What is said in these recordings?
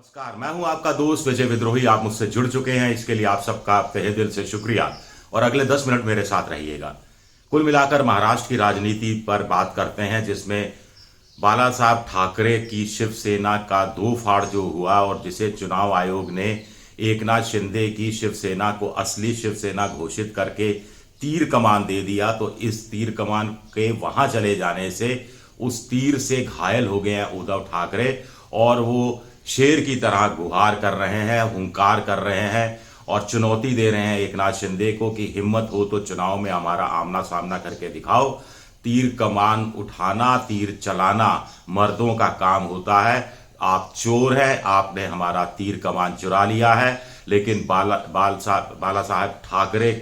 नमस्कार, मैं हूं आपका दोस्त विजय विद्रोही। आप मुझसे जुड़ चुके हैं, इसके लिए आप सबका तहे दिल से शुक्रिया और अगले 10 मिनट मेरे साथ रहिएगा। कुल मिलाकर महाराष्ट्र की राजनीति पर बात करते हैं, जिसमें बाला साहब ठाकरे की शिवसेना का दो फाड़ जो हुआ और जिसे चुनाव आयोग ने एकनाथ शिंदे की शिवसेना को असली शिवसेना घोषित करके तीर कमान दे दिया। तो इस तीर कमान के वहां चले जाने से उस तीर से घायल हो गए हैं उद्धव ठाकरे और वो शेर की तरह गुहार कर रहे हैं, हुंकार कर रहे हैं और चुनौती दे रहे हैं एकनाथ शिंदे को कि हिम्मत हो तो चुनाव में हमारा आमना सामना करके दिखाओ। तीर कमान उठाना, तीर चलाना मर्दों का काम होता है। आप चोर हैं, आपने हमारा तीर कमान चुरा लिया है, लेकिन बाला साहब ठाकरे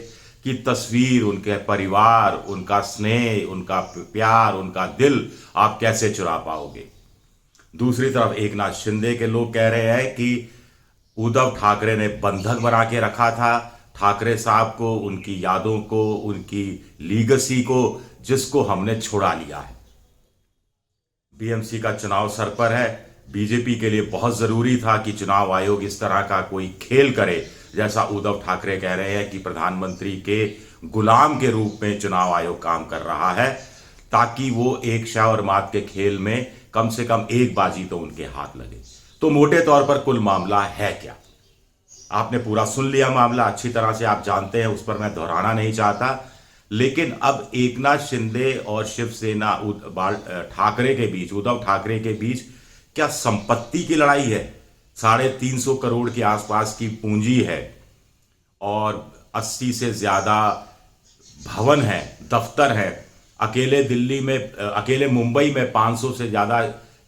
की तस्वीर, उनके परिवार, उनका स्नेह, उनका प्यार, उनका दिल आप कैसे चुरा पाओगे। दूसरी तरफ एकनाथ शिंदे के लोग कह रहे हैं कि उद्धव ठाकरे ने बंधक बना के रखा था ठाकरे साहब को, उनकी यादों को, उनकी लीगेसी को, जिसको हमने छुड़ा लिया है। बीएमसी का चुनाव सर पर है। बीजेपी के लिए बहुत जरूरी था कि चुनाव आयोग इस तरह का कोई खेल करे, जैसा उद्धव ठाकरे कह रहे हैं कि प्रधानमंत्री के गुलाम के रूप में चुनाव आयोग काम कर रहा है, ताकि वो एक शाह और मात के खेल में कम से कम एक बाजी तो उनके हाथ लगे। तो मोटे तौर पर कुल मामला है क्या, आपने पूरा सुन लिया मामला, अच्छी तरह से आप जानते हैं, उस पर मैं दोहराना नहीं चाहता। लेकिन अब एकनाथ शिंदे और शिवसेना ठाकरे के बीच, उद्धव ठाकरे के बीच क्या संपत्ति की लड़ाई है। 350 करोड़ के आसपास की पूंजी है और 80 से ज्यादा भवन है, दफ्तर है। अकेले मुंबई में 500 से ज्यादा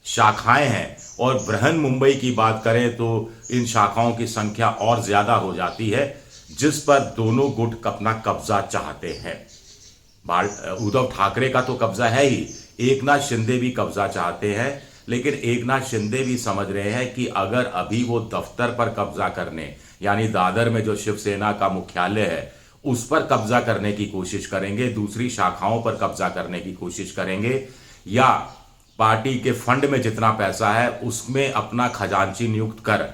शाखाएं हैं और बृहन मुंबई की बात करें तो इन शाखाओं की संख्या और ज्यादा हो जाती है, जिस पर दोनों गुट अपना कब्जा चाहते हैं। उद्धव ठाकरे का तो कब्जा है ही, एकनाथ शिंदे भी कब्जा चाहते हैं। लेकिन एकनाथ शिंदे भी समझ रहे हैं कि अगर अभी वो दफ्तर पर कब्जा करने, यानी दादर में जो शिवसेना का मुख्यालय है उस पर कब्जा करने की कोशिश करेंगे, दूसरी शाखाओं पर कब्जा करने की कोशिश करेंगे, या पार्टी के फंड में जितना पैसा है उसमें अपना खजांची नियुक्त कर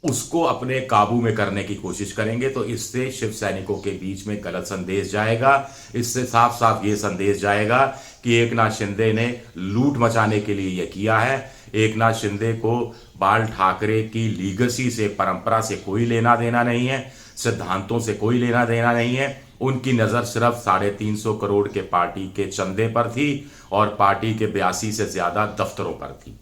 उसको अपने काबू में करने की कोशिश करेंगे, तो इससे शिव सैनिकों के बीच में गलत संदेश जाएगा। इससे साफ साफ ये संदेश जाएगा कि एकनाथ शिंदे ने लूट मचाने के लिए यह किया है। एकनाथ शिंदे को बाल ठाकरे की लीगेसी से, परंपरा से कोई लेना देना नहीं है, सिद्धांतों से कोई लेना देना नहीं है। उनकी नजर सिर्फ 350 करोड़ के पार्टी के चंदे पर थी और पार्टी के 82 से ज्यादा दफ्तरों पर थी।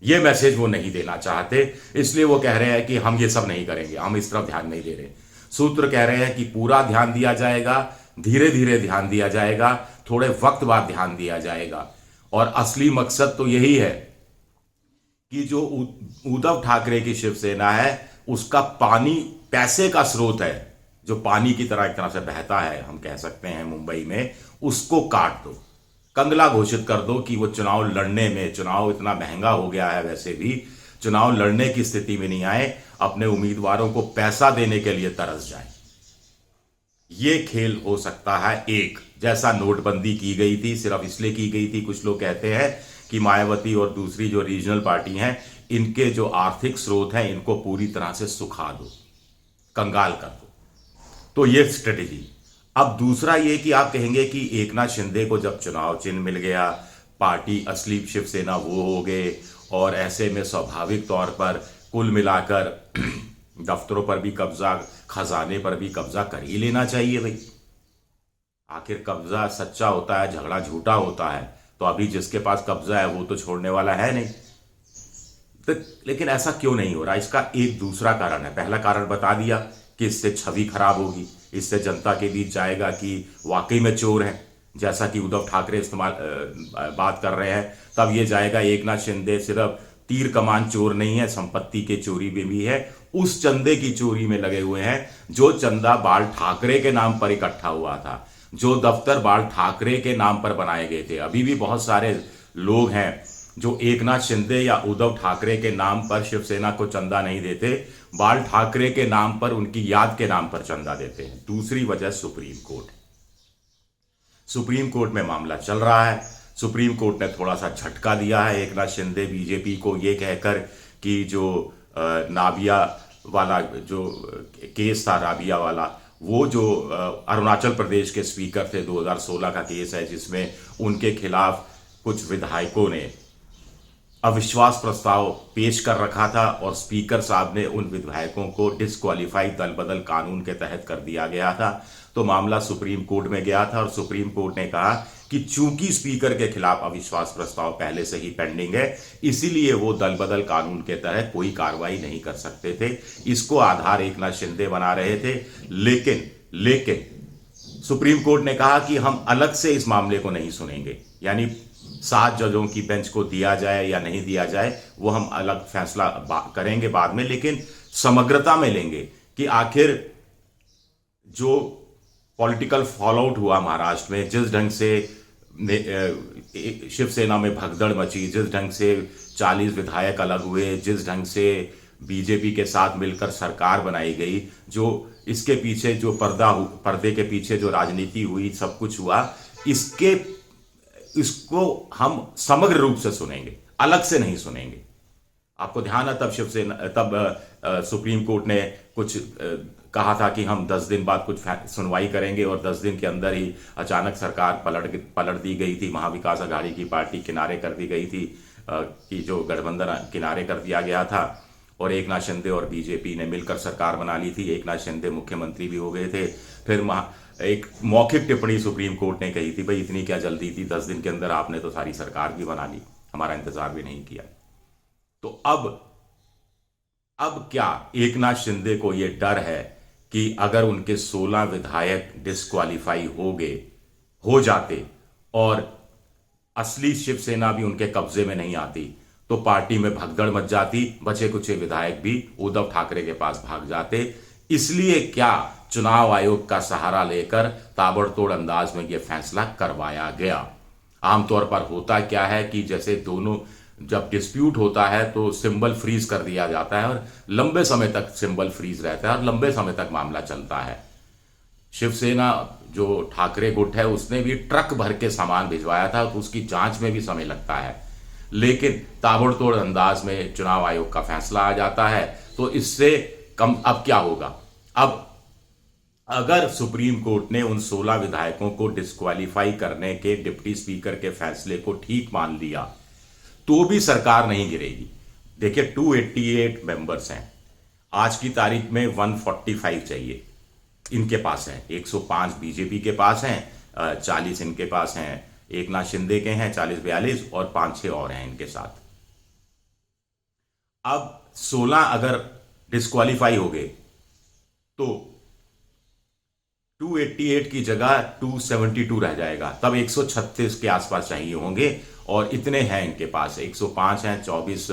ये मैसेज वो नहीं देना चाहते, इसलिए वो कह रहे हैं कि हम ये सब नहीं करेंगे, हम इस तरफ ध्यान नहीं दे रहे। सूत्र कह रहे हैं कि पूरा ध्यान दिया जाएगा, धीरे धीरे ध्यान दिया जाएगा, थोड़े वक्त बाद ध्यान दिया जाएगा। और असली मकसद तो यही है कि जो उद्धव ठाकरे की शिवसेना है उसका पानी पैसे का स्रोत है, जो पानी की तरह एक तरह से बहता है, हम कह सकते हैं मुंबई में, उसको काट दो, कंगला घोषित कर दो कि वो चुनाव लड़ने में, चुनाव इतना महंगा हो गया है वैसे भी, चुनाव लड़ने की स्थिति में नहीं आए, अपने उम्मीदवारों को पैसा देने के लिए तरस जाए। ये खेल हो सकता है एक, जैसा नोटबंदी की गई थी, सिर्फ इसलिए की गई थी, कुछ लोग कहते हैं कि मायावती और दूसरी जो रीजनल पार्टी हैं, इनके जो आर्थिक स्रोत हैं इनको पूरी तरह से सुखा दो, कंगाल कर दो। तो ये स्ट्रेटेजी। अब दूसरा ये कि आप कहेंगे कि एकनाथ शिंदे को जब चुनाव चिन्ह मिल गया, पार्टी असली शिवसेना वो हो गए, और ऐसे में स्वाभाविक तौर पर कुल मिलाकर दफ्तरों पर भी कब्जा, खजाने पर भी कब्जा कर ही लेना चाहिए भाई। आखिर कब्जा सच्चा होता है, झगड़ा झूठा होता है, तो अभी जिसके पास कब्जा है वो तो छोड़ने वाला है नहीं। तो लेकिन ऐसा क्यों नहीं हो रहा, इसका एक दूसरा कारण है। पहला कारण बता दिया कि इससे छवि खराब होगी, इससे जनता के बीच जाएगा कि वाकई में चोर है, जैसा कि उद्धव ठाकरे बात कर रहे हैं। तब ये जाएगा एकनाथ शिंदे सिर्फ तीर कमान चोर नहीं है, संपत्ति के चोरी में भी है, उस चंदे की चोरी में लगे हुए हैं जो चंदा बाल ठाकरे के नाम पर इकट्ठा हुआ था, जो दफ्तर बाल ठाकरे के नाम पर बनाए गए थे। अभी भी बहुत सारे लोग हैं जो एकनाथ शिंदे या उद्धव ठाकरे के नाम पर शिवसेना को चंदा नहीं देते, बाल ठाकरे के नाम पर, उनकी याद के नाम पर चंदा देते हैं। दूसरी वजह सुप्रीम कोर्ट। सुप्रीम कोर्ट में मामला चल रहा है। सुप्रीम कोर्ट ने थोड़ा सा झटका दिया है एकनाथ शिंदे बीजेपी को, ये कहकर कि जो नाबिया वाला जो केस था, राबिया वाला, वो जो अरुणाचल प्रदेश के स्पीकर थे, 2016 का केस है जिसमें उनके खिलाफ कुछ विधायकों ने अविश्वास प्रस्ताव पेश कर रखा था और स्पीकर साहब ने उन विधायकों को डिस्क्वालीफाई दल बदल कानून के तहत कर दिया गया था। तो मामला सुप्रीम कोर्ट में गया था और सुप्रीम कोर्ट ने कहा कि चूंकि स्पीकर के खिलाफ अविश्वास प्रस्ताव पहले से ही पेंडिंग है, इसीलिए वो दल बदल कानून के तहत कोई कार्रवाई नहीं कर सकते थे। इसको आधार एकनाथ शिंदे बना रहे थे, लेकिन सुप्रीम कोर्ट ने कहा कि हम अलग से इस मामले को नहीं सुनेंगे, यानी 7 जजों की बेंच को दिया जाए या नहीं दिया जाए वो हम अलग फैसला करेंगे बाद में, लेकिन समग्रता में लेंगे कि आखिर जो पॉलिटिकल फॉलआउट हुआ महाराष्ट्र में, जिस ढंग से शिवसेना में भगदड़ मची, जिस ढंग से 40 विधायक अलग हुए, जिस ढंग से बीजेपी के साथ मिलकर सरकार बनाई गई, जो इसके पीछे जो पर्दे के पीछे जो राजनीति हुई, सब कुछ हुआ, इसको हम समग्र रूप से सुनेंगे, अलग से नहीं सुनेंगे। आपको ध्यान है तब सुप्रीम कोर्ट ने कुछ कहा था कि हम 10 दिन बाद कुछ सुनवाई करेंगे और 10 दिन के अंदर ही अचानक सरकार पलट दी गई थी। महाविकास अघाड़ी की पार्टी किनारे कर दी गई थी, कि जो गठबंधन किनारे कर दिया गया था और एकनाथ शिंदे और बीजेपी ने मिलकर सरकार बना ली थी। एकनाथ शिंदे मुख्यमंत्री भी हो गए थे। फिर एक मौखिक टिप्पणी सुप्रीम कोर्ट ने कही थी, भाई इतनी क्या जल्दी थी, 10 दिन के अंदर आपने तो सारी सरकार भी बना ली, हमारा इंतजार भी नहीं किया। तो अब क्या एकनाथ शिंदे को यह डर है कि अगर उनके 16 विधायक डिस्क्वालीफाई हो जाते और असली शिवसेना भी उनके कब्जे में नहीं आती, तो पार्टी में भगदड़ मच जाती, बचे कुछ विधायक भी उद्धव ठाकरे के पास भाग जाते। इसलिए क्या चुनाव आयोग का सहारा लेकर ताबड़तोड़ अंदाज में यह फैसला करवाया गया। आमतौर पर होता क्या है कि जैसे दोनों जब डिस्प्यूट होता है तो सिंबल फ्रीज कर दिया जाता है और लंबे समय तक सिंबल फ्रीज रहता है और लंबे समय तक मामला चलता है। शिवसेना जो ठाकरे गुट है उसने भी ट्रक भर के सामान भिजवाया था, तो उसकी जांच में भी समय लगता है, लेकिन ताबड़तोड़ अंदाज में चुनाव आयोग का फैसला आ जाता है। तो इससे कम अब क्या होगा, अब अगर सुप्रीम कोर्ट ने उन 16 विधायकों को डिस्क्वालीफाई करने के डिप्टी स्पीकर के फैसले को ठीक मान लिया तो भी सरकार नहीं गिरेगी। देखिए 288 मेंबर्स हैं, आज की तारीख में 145 चाहिए, इनके पास है 105 बीजेपी के पास हैं, 40 इनके पास हैं, एकनाथ शिंदे के हैं 40-42 और 5-6 और हैं इनके साथ। अब 16 अगर डिस्क्वालीफाई हो गए तो 288 की जगह 272 रह जाएगा, तब 136 के आसपास चाहिए होंगे और इतने हैं इनके पास, 105 हैं, 24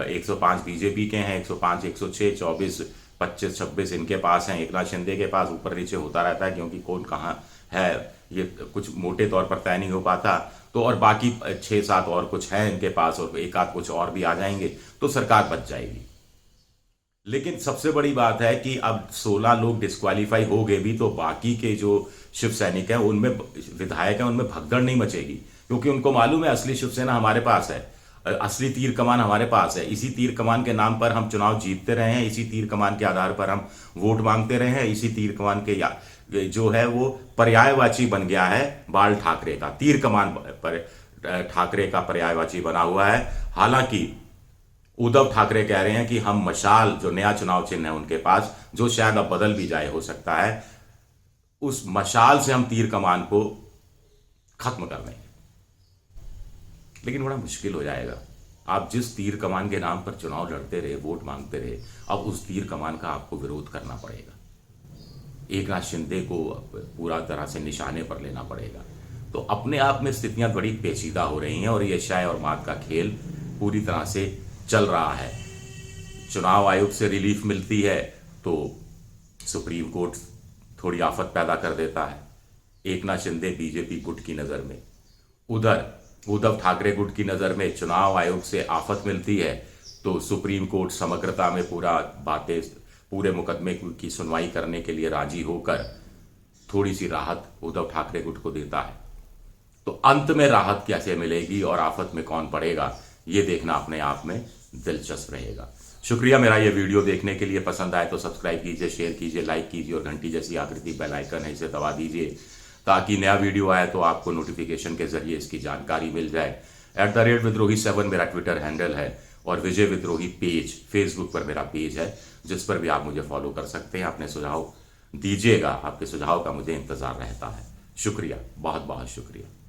105 बीजेपी के हैं, 105 106 24 25 26 इनके पास हैं, एकनाथ शिंदे के पास ऊपर नीचे होता रहता है क्योंकि कौन कहाँ है ये कुछ मोटे तौर पर तय नहीं हो पाता। तो और बाकी 6-7 और कुछ हैं इनके पास और एक आध कुछ और भी आ जाएंगे तो सरकार बच जाएगी। लेकिन सबसे बड़ी बात है कि अब 16 लोग डिस्क्वालीफाई हो गए भी तो बाकी के जो शिव सैनिक हैं उनमें विधायक हैं उनमें भगदड़ नहीं मचेगी, क्योंकि उनको मालूम है असली शिवसेना हमारे पास है, असली तीर कमान हमारे पास है, इसी तीर कमान के नाम पर हम चुनाव जीतते रहे हैं, इसी तीर कमान के आधार पर हम वोट मांगते रहे हैं, इसी तीर कमान के जो है वो पर्यायवाची बन गया है बाल ठाकरे का, तीर कमान पर ठाकरे का पर्यायवाची बना हुआ है। हालांकि उद्धव ठाकरे कह रहे हैं कि हम मशाल जो नया चुनाव चिन्ह है उनके पास, जो शायद अब बदल भी जाए हो सकता है, उस मशाल से हम तीर कमान को खत्म कर देंगे। लेकिन बड़ा मुश्किल हो जाएगा, आप जिस तीर कमान के नाम पर चुनाव लड़ते रहे, वोट मांगते रहे, अब उस तीर कमान का आपको विरोध करना पड़ेगा, एकनाथ शिंदे को पूरा तरह से निशाने पर लेना पड़ेगा। तो अपने आप में स्थितियां बड़ी पेचीदा हो रही हैं और ये शाय और मात का खेल पूरी तरह से चल रहा है। चुनाव आयोग से रिलीफ मिलती है तो सुप्रीम कोर्ट थोड़ी आफत पैदा कर देता है एकनाथ शिंदे बीजेपी गुट की नज़र में, उधर उद्धव ठाकरे गुट की नज़र में चुनाव आयोग से आफत मिलती है तो सुप्रीम कोर्ट समग्रता में पूरे मुकदमे की सुनवाई करने के लिए राजी होकर थोड़ी सी राहत उद्धव ठाकरे गुट को देता है। तो अंत में राहत कैसे मिलेगी और आफत में कौन पड़ेगा, ये देखना अपने आप में दिलचस्प रहेगा। शुक्रिया मेरा ये वीडियो देखने के लिए। पसंद आए तो सब्सक्राइब कीजिए, शेयर कीजिए, लाइक कीजिए और घंटी जैसी आकृति बेल आइकन है इसे दबा दीजिए ताकि नया वीडियो आए तो आपको नोटिफिकेशन के जरिए इसकी जानकारी मिल जाए। @विद्रोही7 मेरा ट्विटर हैंडल है और विजय विद्रोही पेज फेसबुक पर मेरा पेज है, जिस पर भी आप मुझे फॉलो कर सकते हैं। अपने सुझाव दीजिएगा, आपके सुझाव का मुझे इंतजार रहता है। शुक्रिया, बहुत बहुत शुक्रिया।